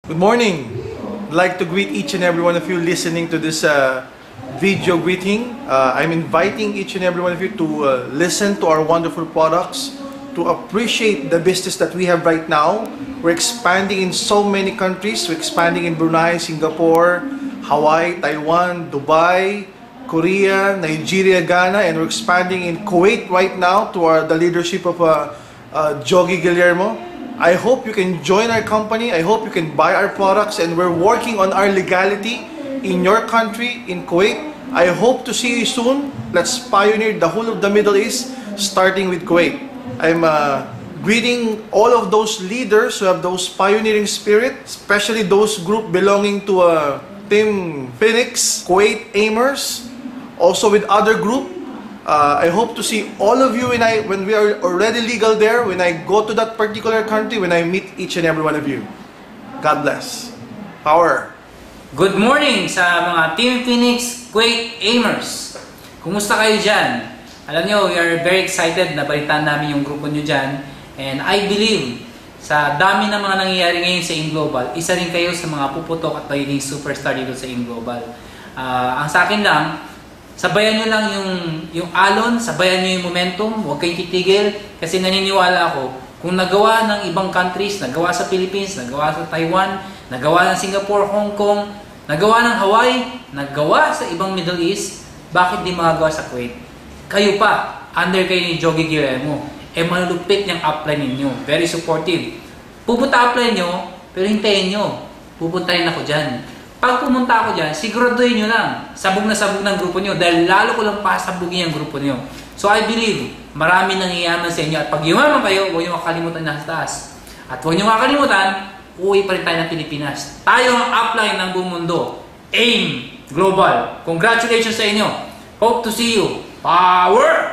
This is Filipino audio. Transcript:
Good morning. I'd like to greet each and every one of you listening to this video greeting. I'm inviting each and every one of you to listen to our wonderful products, to appreciate the business that we have right now. We're expanding in so many countries. We're expanding in Brunei, Singapore, Hawaii, Taiwan, Dubai, Korea, Nigeria, Ghana, and we're expanding in Kuwait right now to the leadership of Jogi Guillermo. I hope you can join our company. I hope you can buy our products, and we're working on our legality in your country, in Kuwait. I hope to see you soon. Let's pioneer the whole of the Middle East, starting with Kuwait. I'm greeting all of those leaders who have those pioneering spirit, especially those group belonging to Team Phoenix, Kuwait Aimers, also with other group. I hope to see all of you when we are already legal there, when I go to that particular country, when I meet each and every one of you. God bless. Power. Good morning sa mga Team Phoenix Kuwait Aimers. Kumusta kayo dyan? Alam nyo, we are very excited na balitaan namin yung grupo nyo dyan. And I believe sa dami ng mga nangyayari ngayon sa InGlobal, isa rin kayo sa mga puputok at magiging superstar dito sa InGlobal. Ang sa akin lang, sabayan nyo lang yung alon, sabayan nyo yung momentum, huwag kayong titigil kasi naniniwala ako kung nagawa ng ibang countries, nagawa sa Philippines, nagawa sa Taiwan, nagawa ng Singapore, Hong Kong, nagawa ng Hawaii, nagawa sa ibang Middle East, bakit di magagawa sa Kuwait? Kayo pa, under kayo ni Jogi Guillermo, malulupit niyang upline ninyo, very supportive. Pupunta upline nyo, pero hintayin nyo, pupuntahin ako dyan. Pag pumunta ako dyan, siguraduhin nyo lang, sabog na sabog ng grupo nyo dahil lalo ko lang pasabugin yung grupo nyo. So I believe, marami nangyayaman sa inyo at pag yumaman kayo, huwag nyo makalimutan na sa taas. At huwag nyo makalimutan, uwi pa rin tayo ng Pilipinas. Tayo ang upline ng buong mundo. AIM Global. Congratulations sa inyo. Hope to see you. Power!